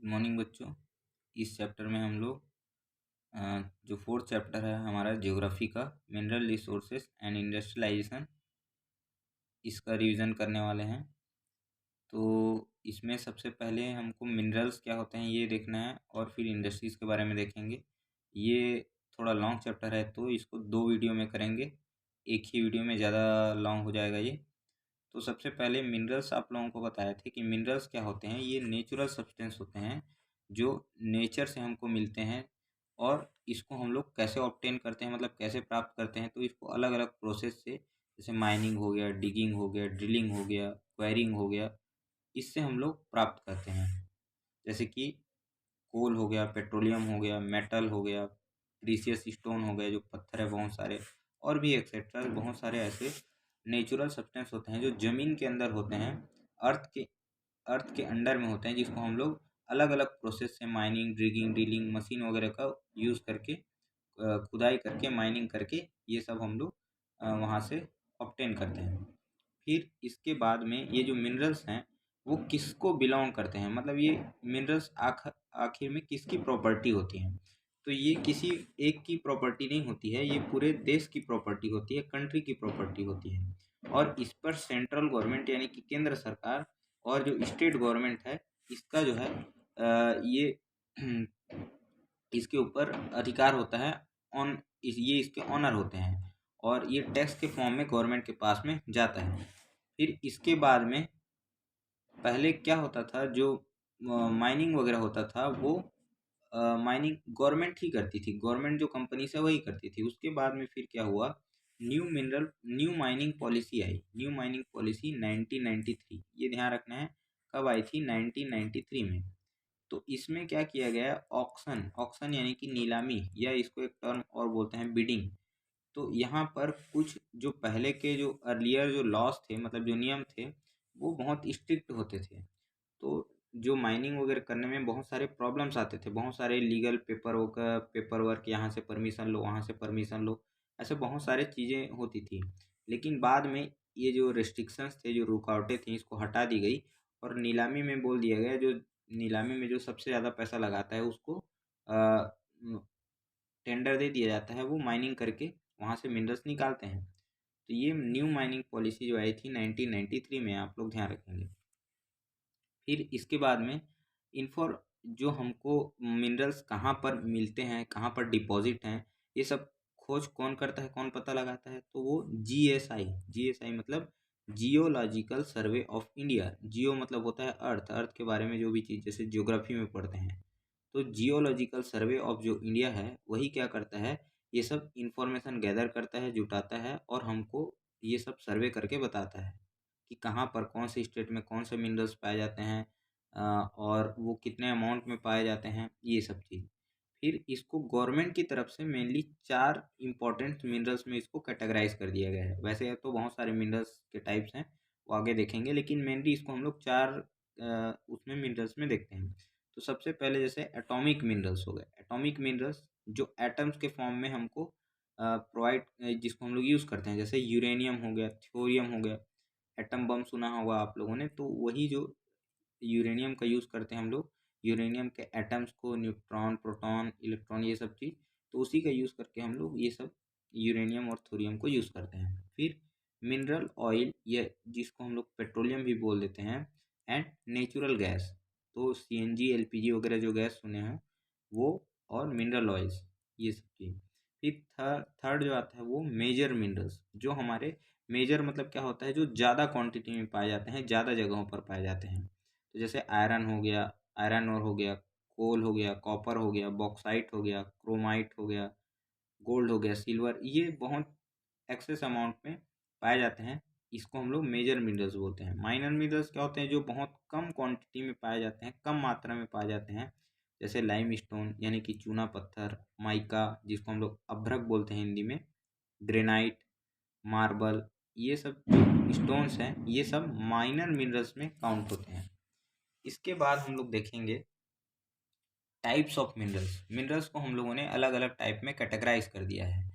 Good morning बच्चों। इस chapter में हम लोग जो फोर्थ चैप्टर है हमारा ज्योग्राफी का, मिनरल रिसोर्सेस एंड इंडस्ट्रियलाइजेशन, इसका रिवीजन करने वाले हैं। तो इसमें सबसे पहले हमको मिनरल्स क्या होते हैं ये देखना है और फिर इंडस्ट्रीज़ के बारे में देखेंगे। ये थोड़ा लॉन्ग चैप्टर है तो इसको 2 वीडियो में करेंगे, एक ही वीडियो में ज़्यादा लॉन्ग हो जाएगा ये। तो सबसे पहले मिनरल्स आप लोगों को बताए थे कि मिनरल्स क्या होते हैं। ये नेचुरल सब्सटेंस होते हैं जो नेचर से हमको मिलते हैं, और इसको हम लोग कैसे ऑब्टेन करते हैं, मतलब कैसे प्राप्त करते हैं। तो इसको अलग अलग प्रोसेस से, जैसे माइनिंग हो गया, डिगिंग हो गया, ड्रिलिंग हो गया, क्वायरिंग हो गया, इससे हम लोग प्राप्त करते हैं। जैसे कि कोल हो गया, पेट्रोलियम हो गया, मेटल हो गया, प्रीसियस स्टोन हो गए जो पत्थर है बहुत सारे, और भी एक्सेट्रा बहुत सारे ऐसे नेचुरल सब्सटेंस होते हैं जो ज़मीन के अंदर होते हैं, अर्थ के अंडर में होते हैं, जिसको हम लोग अलग अलग प्रोसेस से माइनिंग, ड्रिगिंग, ड्रिलिंग मशीन वगैरह का यूज़ करके, खुदाई करके, माइनिंग करके, ये सब हम लोग वहाँ से ऑब्टेन करते हैं। फिर इसके बाद में ये जो मिनरल्स हैं वो किसको बिलोंग करते हैं, मतलब ये मिनरल्स आखिर में किसकी प्रॉपर्टी होती हैं। तो ये किसी एक की प्रॉपर्टी नहीं होती है, ये पूरे देश की प्रॉपर्टी होती है, कंट्री की प्रॉपर्टी होती है। और इस पर सेंट्रल गवर्नमेंट यानी कि केंद्र सरकार और जो स्टेट गवर्नमेंट है, इसका जो है ये इसके ऊपर अधिकार होता है। ये इसके ऑनर होते हैं, और ये टैक्स के फॉर्म में गवर्नमेंट के पास में जाता है। फिर इसके बाद में पहले क्या होता था, जो माइनिंग वगैरह होता था वो माइनिंग गवर्नमेंट ही करती थी, गवर्नमेंट जो कंपनी से वही करती थी। उसके बाद में फिर क्या हुआ, न्यू माइनिंग पॉलिसी आई। न्यू माइनिंग पॉलिसी 1993, ये ध्यान रखना है कब आई थी, 1993 में। तो इसमें क्या किया गया, ऑक्शन ऑक्शन यानी कि नीलामी, या इसको एक टर्म और बोलते हैं बिडिंग। तो यहाँ पर कुछ जो पहले के जो अर्लियर जो लॉस थे, मतलब जो नियम थे, वो बहुत स्ट्रिक्ट होते थे। तो जो माइनिंग वगैरह करने में बहुत सारे प्रॉब्लम्स आते थे, बहुत सारे लीगल पेपर वर्क, यहाँ से परमिशन लो, वहाँ से परमिशन लो, ऐसे बहुत सारे चीज़ें होती थी। लेकिन बाद में ये जो रेस्ट्रिक्शंस थे, जो रुकावटें थी, इसको हटा दी गई, और नीलामी में बोल दिया गया, जो नीलामी में जो सबसे ज़्यादा पैसा लगाता है उसको टेंडर दे दिया जाता है, वो माइनिंग करके वहाँ से मिनरल्स निकालते हैं। तो ये न्यू माइनिंग पॉलिसी जो आई थी 1993 में, आप लोग ध्यान रखेंगे। फिर इसके बाद में इन्फॉर जो हमको मिनरल्स कहाँ पर मिलते हैं, कहाँ पर डिपॉजिट हैं, ये सब खोज कौन करता है, कौन पता लगाता है, तो वो जीएसआई मतलब जियोलॉजिकल सर्वे ऑफ इंडिया। जियो मतलब होता है अर्थ, अर्थ के बारे में जो भी चीज़, जैसे ज्योग्राफी में पढ़ते हैं। तो जियोलॉजिकल सर्वे ऑफ जो इंडिया है, वही क्या करता है, ये सब इंफॉर्मेशन गैदर करता है, जुटाता है, और हमको ये सब सर्वे करके बताता है कि कहाँ पर कौन से स्टेट में कौन से मिनरल्स पाए जाते हैं, और वो कितने अमाउंट में पाए जाते हैं, ये सब चीज़। फिर इसको गवर्नमेंट की तरफ से मेनली 4 इम्पोर्टेंट मिनरल्स में इसको कैटेगराइज कर दिया गया है। वैसे तो बहुत सारे मिनरल्स के टाइप्स हैं, वो आगे देखेंगे, लेकिन मेनली इसको हम लोग 4 उसमें मिनरल्स में देखते हैं। तो सबसे पहले जैसे एटॉमिक मिनरल्स हो गए। एटॉमिक मिनरल्स जो एटम्स के फॉर्म में हमको प्रोवाइड, जिसको हम लोग यूज़ करते हैं, जैसे यूरेनियम हो गया, थ्योरियम हो गया। एटम बम सुना होगा आप लोगों ने, तो वही जो यूरेनियम का यूज़ करते हैं हम लोग, यूरेनियम के एटम्स को, न्यूट्रॉन, प्रोटॉन, इलेक्ट्रॉन, ये सब चीज़, तो उसी का यूज़ करके हम लोग ये सब यूरेनियम और थोरियम को यूज़ करते हैं। फिर मिनरल ऑयल, ये जिसको हम लोग पेट्रोलियम भी बोल देते हैं, एंड नेचुरल गैस, तो सीएनजी, एलपीजी वगैरह जो गैस सुने हैं वो, और मिनरल ऑयल्स, ये सब चीज़। फिर थर्ड जो आता है वो मेजर मिनरल्स, जो हमारे मेजर मतलब क्या होता है, जो ज़्यादा क्वांटिटी में पाए जाते हैं, ज़्यादा जगहों पर पाए जाते हैं। तो जैसे आयरन हो गया, आयरन ओर हो गया, कोल हो गया, कॉपर हो गया, बॉक्साइट हो गया, क्रोमाइट हो गया, गोल्ड हो गया, सिल्वर, ये बहुत एक्सेस अमाउंट में पाए जाते हैं। इसको हम लोग मेजर मिनरल्स बोलते हैं। माइनर मिनरल्स क्या होते हैं, जो बहुत कम क्वांटिटी में पाए जाते हैं, कम मात्रा में पाए जाते हैं, जैसे लाइम स्टोन यानी कि चूना पत्थर, माइका जिसको हम लोग अभ्रक बोलते हैं हिंदी में, ग्रेनाइट, मार्बल, ये सब जो स्टोन्स हैं, ये सब माइनर मिनरल्स में काउंट होते हैं। इसके बाद हम लोग देखेंगे टाइप्स ऑफ मिनरल्स। मिनरल्स को हम लोगों ने अलग अलग टाइप में कैटेगराइज कर दिया है।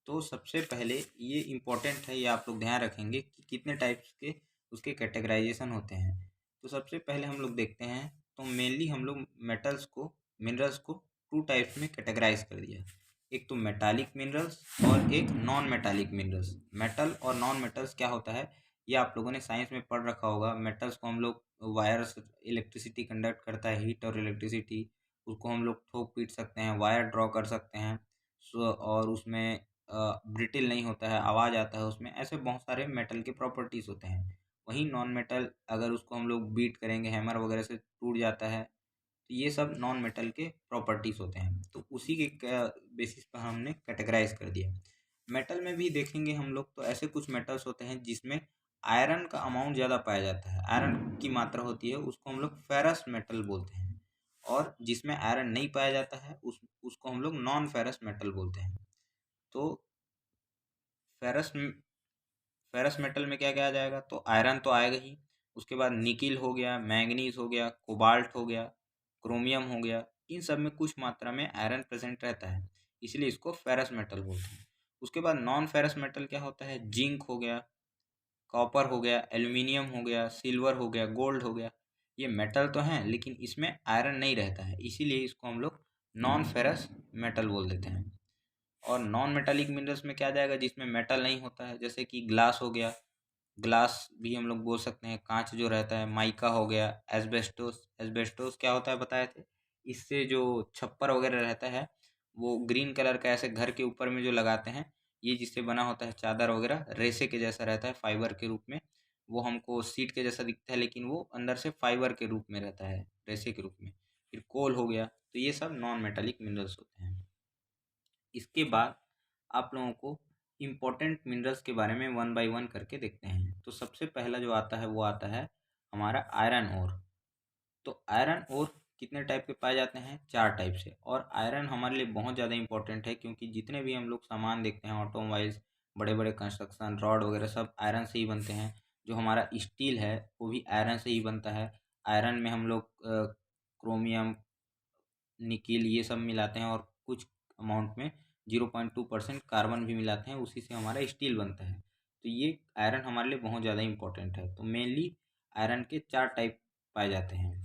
तो सबसे पहले ये इम्पोर्टेंट है, ये आप लोग ध्यान रखेंगे कि कितने टाइप्स के उसके कैटेगराइजेशन होते हैं। तो सबसे पहले हम लोग देखते हैं तो मेनली हम लोग मिनरल्स को टू टाइप्स में कैटेगराइज कर दिया। एक तो मेटालिक मिनरल्स और एक नॉन मेटालिक मिनरल्स। मेटल और नॉन मेटल्स क्या होता है ये आप लोगों ने साइंस में पढ़ रखा होगा। मेटल्स को हम लोग वायर्स, इलेक्ट्रिसिटी कंडक्ट करता है, हीट और इलेक्ट्रिसिटी, उसको हम लोग ठोक पीट सकते हैं, वायर ड्रॉ कर सकते हैं। और उसमें ब्रिटिल नहीं होता है, आवाज़ आता है उसमें। ऐसे बहुत सारे मेटल के प्रॉपर्टीज़ होते हैं। वहीं नॉन मेटल अगर उसको हम लोग बीट करेंगे हैमर वगैरह से टूट जाता है। तो ये सब नॉन मेटल के प्रॉपर्टीज़ होते हैं। तो उसी के बेसिस पर हमने कैटेगराइज कर दिया। मेटल में भी देखेंगे हम लोग तो ऐसे कुछ मेटल्स होते हैं जिसमें आयरन का अमाउंट ज़्यादा पाया जाता है, आयरन की मात्रा होती है, उसको हम लोग फेरस मेटल बोलते हैं। और जिसमें आयरन नहीं पाया जाता है उसको हम लोग नॉन फेरस मेटल बोलते हैं। तो फेरस फेरस मेटल में क्या क्या आ जाएगा, तो आयरन तो आएगा ही। उसके बाद निकिल हो गया, मैंगनीज हो गया, कोबाल्ट हो गया, क्रोमियम हो गया। इन सब में कुछ मात्रा में आयरन प्रेजेंट रहता है, इसलिए इसको फेरस मेटल बोलते हैं। उसके बाद नॉन फेरस मेटल क्या होता है, जिंक हो गया, कॉपर हो गया, एल्युमिनियम हो गया, सिल्वर हो गया, गोल्ड हो गया। ये मेटल तो हैं लेकिन इसमें आयरन नहीं रहता है, इसीलिए इसको हम लोग नॉन फेरस मेटल बोल देते हैं। और नॉन मेटालिक मिनरल्स में क्या जाएगा, जिसमें मेटल नहीं होता है, जैसे कि ग्लास हो गया, ग्लास भी हम लोग बोल सकते हैं, कांच जो रहता है, माइका हो गया, एस्बेस्टोस। एस्बेस्टोस क्या होता है बताए थे, इससे जो छप्पर वगैरह रहता है वो ग्रीन कलर का ऐसे घर के ऊपर में जो लगाते हैं, ये जिससे बना होता है चादर वगैरह, रेसे के जैसा रहता है फाइबर के रूप में। वो हमको सीट के जैसा दिखता है लेकिन वो अंदर से फाइबर के रूप में रहता है, रेसे के रूप में। फिर कोल हो गया। तो ये सब नॉन मेटालिक मिनरल्स होते हैं। इसके बाद आप लोगों को इम्पोर्टेंट मिनरल्स के बारे में वन बाय वन करके देखते हैं। तो सबसे पहला जो आता है वो आता है हमारा आयरन ओर। तो आयरन ओर कितने टाइप के पाए जाते हैं, 4 टाइप से। और आयरन हमारे लिए बहुत ज़्यादा इंपॉर्टेंट है क्योंकि जितने भी हम लोग सामान देखते हैं, ऑटोमोबाइल्स, बड़े बड़े कंस्ट्रक्शन, रॉड वगैरह सब आयरन से ही बनते हैं। जो हमारा स्टील है वो भी आयरन से ही बनता है। आयरन में हम लोग क्रोमियम, निकिल ये सब मिलाते हैं और कुछ अमाउंट में 0.2% कार्बन भी मिलाते हैं, उसी से हमारा स्टील बनता है। तो ये आयरन हमारे लिए बहुत ज़्यादा इंपॉर्टेंट है। तो मेनली आयरन के 4 टाइप पाए जाते हैं।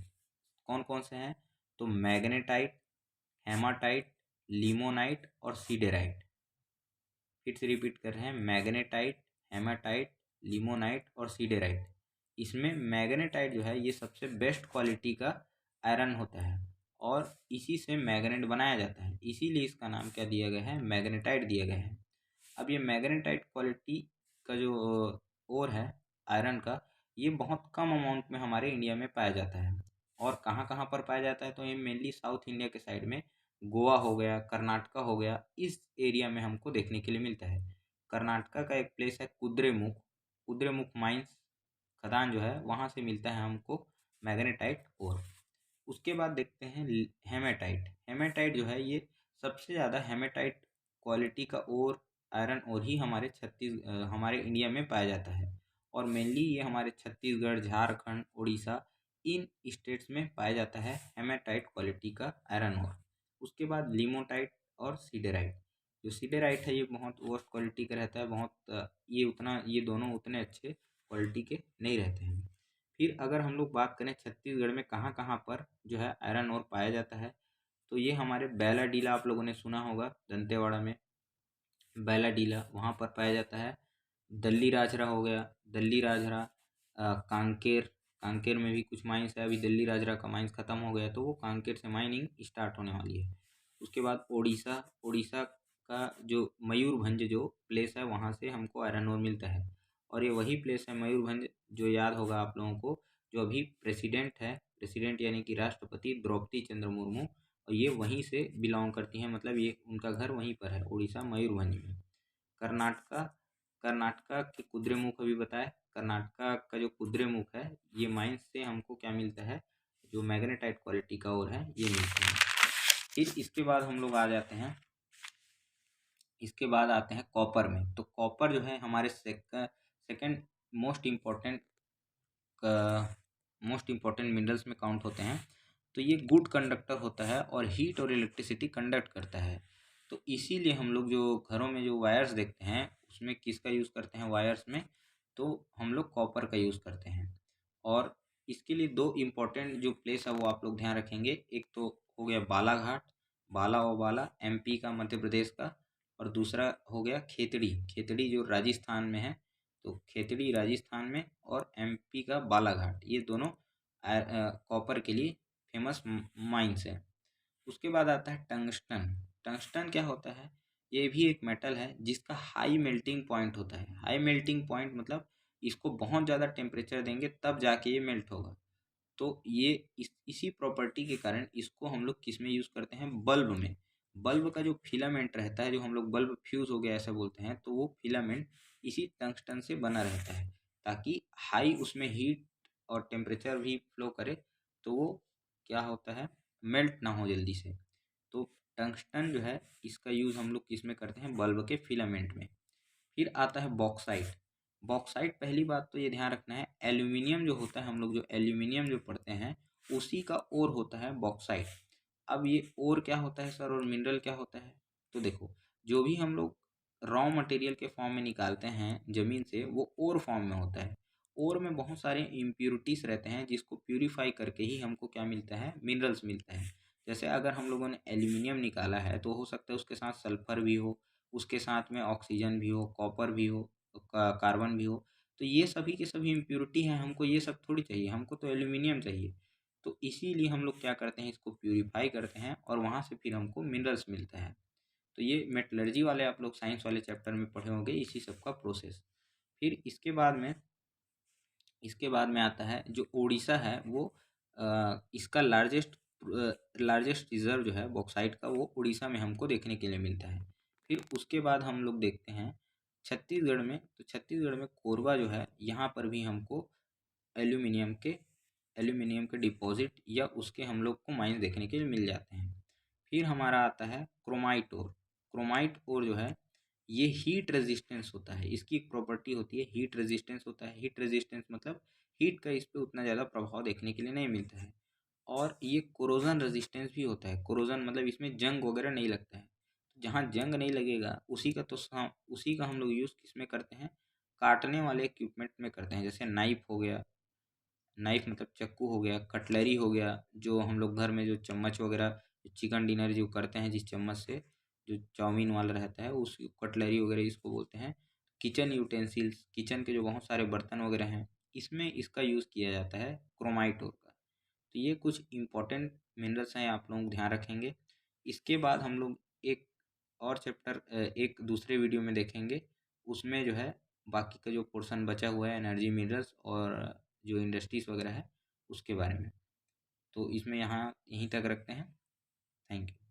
कौन कौन से हैं, तो मैग्नेटाइट, हेमाटाइट, लिमोनाइट और सीडेराइट। फिर से रिपीट कर रहे हैं, मैग्नेटाइट, हेमाटाइट, लिमोनाइट और सीडेराइट। इसमें मैग्नेटाइट जो है ये सबसे बेस्ट क्वालिटी का आयरन होता है और इसी से मैग्नेट बनाया जाता है, इसीलिए इसका नाम क्या दिया गया है, मैग्नेटाइट दिया गया है। अब ये मैग्नेटाइट क्वालिटी का जो ओर है आयरन का, ये बहुत कम अमाउंट में हमारे इंडिया में पाया जाता है। और कहाँ कहाँ पर पाया जाता है, तो ये मेनली साउथ इंडिया के साइड में, गोवा हो गया, कर्नाटका हो गया, इस एरिया में हमको देखने के लिए मिलता है। कर्नाटका का एक प्लेस है कुद्रेमुख, कुद्रेमुख माइंस, खदान जो है वहाँ से मिलता है हमको मैग्नेटाइट ओर। उसके बाद देखते हैं हेमेटाइट। हेमेटाइट जो है ये सबसे ज़्यादा हेमेटाइट क्वालिटी का ओर, आयरन ओर ही हमारे इंडिया में पाया जाता है। और मेनली ये हमारे छत्तीसगढ़, झारखंड, उड़ीसा, इन स्टेट्स में पाया जाता है हेमेटाइट क्वालिटी का आयरन ओर। उसके बाद लिमोटाइट और सीडेराइट। जो सीडेराइट है ये बहुत वर्स्ट क्वालिटी का रहता है, ये दोनों उतने अच्छे क्वालिटी के नहीं रहते हैं। फिर अगर हम लोग बात करें छत्तीसगढ़ में कहाँ कहाँ पर जो है आयरन ओर पाया जाता है, तो ये हमारे बैलाडीला, आप लोगों ने सुना होगा, दंतेवाड़ा में बैलाडीला, वहाँ पर पाया जाता है। दल्ली राजरा हो गया, दल्ली राजरा, कांकेर, कांकेर में भी कुछ माइंस है। अभी दल्ली राजरा का माइंस ख़त्म हो गया तो वो कांकेर से माइनिंग स्टार्ट होने वाली है। उसके बाद ओडिशा, ओडिशा का जो मयूरभंज जो प्लेस है वहाँ से हमको आयरन ओर मिलता है। और ये वही प्लेस है मयूरभंज, जो याद होगा आप लोगों को, जो अभी प्रेसिडेंट है, प्रेसिडेंट यानी कि राष्ट्रपति द्रौपदी चंद्र मुर्मू, और ये वहीं से बिलोंग करती हैं, मतलब ये उनका घर वहीं पर है, उड़ीसा मयूरभंज में। कर्नाटका, कर्नाटका के कुद्रेमुख अभी बताया, कर्नाटका का जो कुद्रेमुख है ये माइंस से हमको क्या मिलता है, जो मैग्नेटाइट क्वालिटी का ओर है ये मिलता है। फिर इसके बाद हम लोग आ जाते हैं, इसके बाद आते हैं कॉपर में। तो कॉपर जो है हमारे सेकंड मोस्ट इम्पॉर्टेंट मिनरल्स में काउंट होते हैं। तो ये गुड कंडक्टर होता है और हीट और इलेक्ट्रिसिटी कंडक्ट करता है। तो इसीलिए हम लोग जो घरों में जो वायर्स देखते हैं उसमें किसका यूज़ करते हैं वायर्स में, तो हम लोग कॉपर का यूज़ करते हैं। और इसके लिए दो इम्पोर्टेंट जो प्लेस है वो आप लोग ध्यान रखेंगे। एक तो हो गया बालाघाट, बाला और बाला एमपी का, मध्य प्रदेश का, और दूसरा हो गया खेतड़ी, खेतड़ी जो राजस्थान में है। तो खेतड़ी राजस्थान में, और एमपी का बालाघाट, ये दोनों कॉपर के लिए फेमस माइंस है। उसके बाद आता है टंगस्टन। टंगस्टन क्या होता है? ये भी एक मेटल है जिसका हाई मेल्टिंग पॉइंट होता है। हाई मेल्टिंग पॉइंट मतलब इसको बहुत ज़्यादा टेम्परेचर देंगे तब जाके ये मेल्ट होगा। तो ये इसी प्रॉपर्टी के कारण इसको हम लोग किस में यूज़ करते हैं? बल्ब में। बल्ब का जो फिलामेंट रहता है, जो हम लोग बल्ब फ्यूज़ हो गया ऐसा बोलते हैं, तो वो फिलामेंट इसी टंगस्टन से बना रहता है, ताकि हाई उसमें हीट और टेम्परेचर भी फ्लो करे, तो वो क्या होता है, मेल्ट ना हो जल्दी से। तो टंगस्टन जो है इसका यूज़ हम लोग किस में करते हैं? बल्ब के फिलामेंट में। फिर आता है बॉक्साइट। बॉक्साइट, पहली बात तो ये ध्यान रखना है, एल्यूमिनियम जो होता है, हम लोग जो एल्यूमिनियम जो पढ़ते हैं उसी का ओर होता है बॉक्साइट। अब ये ओर क्या होता है सर, और मिनरल क्या होता है? तो देखो, जो भी हम लोग रॉ मटेरियल के फॉर्म में निकालते हैं ज़मीन से, वो ओर फॉर्म में होता है। ओर में बहुत सारे इम्प्यूरिटीज़ रहते हैं जिसको प्यूरिफाई करके ही हमको क्या मिलता है? मिनरल्स मिलता है। जैसे अगर हम लोगों ने एल्यूमिनियम निकाला है तो हो सकता है उसके साथ सल्फर भी हो, उसके साथ में ऑक्सीजन भी हो, कॉपर भी हो, कार्बन भी हो। तो ये सभी के सभी इम्प्यूरिटी हैं, हमको ये सब थोड़ी चाहिए, हमको तो एल्यूमिनियम चाहिए। तो इसीलिए हम लोग क्या करते हैं, इसको प्यूरिफाई करते हैं और वहाँ से फिर हमको मिनरल्स मिलता है। तो ये मेटलर्जी वाले आप लोग साइंस वाले चैप्टर में पढ़े होंगे इसी सब का प्रोसेस। फिर इसके बाद में आता है जो उड़ीसा है, वो इसका लार्जेस्ट रिजर्व जो है बॉक्साइट का, वो उड़ीसा में हमको देखने के लिए मिलता है। फिर उसके बाद हम लोग देखते हैं छत्तीसगढ़ में। तो छत्तीसगढ़ में कोरबा जो है, यहाँ पर भी हमको एल्यूमिनियम के एल्यूमिनियम के डिपॉजिट या उसके हम लोग को माइंस देखने के लिए मिल जाते हैं। फिर हमारा आता है क्रोमाइट ओर। क्रोमाइट ओर जो है, ये हीट रेजिस्टेंस होता है, इसकी एक प्रॉपर्टी होती है हीट रेजिस्टेंस होता है। हीट रेजिस्टेंस मतलब हीट का इस पे उतना ज़्यादा प्रभाव देखने के लिए नहीं मिलता है। और ये कोरोजन रेजिस्टेंस भी होता है। कोरोजन मतलब इसमें जंग वगैरह नहीं लगता है। जहाँ जंग नहीं लगेगा उसी का हम लोग यूज़ किस में करते हैं? काटने वाले इक्विपमेंट में करते हैं। जैसे नाइफ हो गया, नाइफ मतलब चाकू हो गया, कटलरी हो गया, जो हम लोग घर में जो चम्मच वगैरह, चिकन डिनर जो करते हैं जिस चम्मच से, जो चाउमीन वाला रहता है, उस कटलरी वगैरह इसको बोलते हैं। किचन यूटेंसिल्स, किचन के जो बहुत सारे बर्तन वगैरह हैं, इसमें इसका यूज़ किया जाता है क्रोमाइट ऊर का। तो ये कुछ इम्पोर्टेंट मिनरल्स हैं, आप लोग ध्यान रखेंगे। इसके बाद हम लोग एक और चैप्टर एक दूसरे वीडियो में देखेंगे। उसमें जो है बाकी का जो पोर्शन बचा हुआ है एनर्जी मिनरल्स और जो इंडस्ट्रीज़ वगैरह है उसके बारे में। तो इसमें यहाँ यहीं तक रखते हैं। Thank you.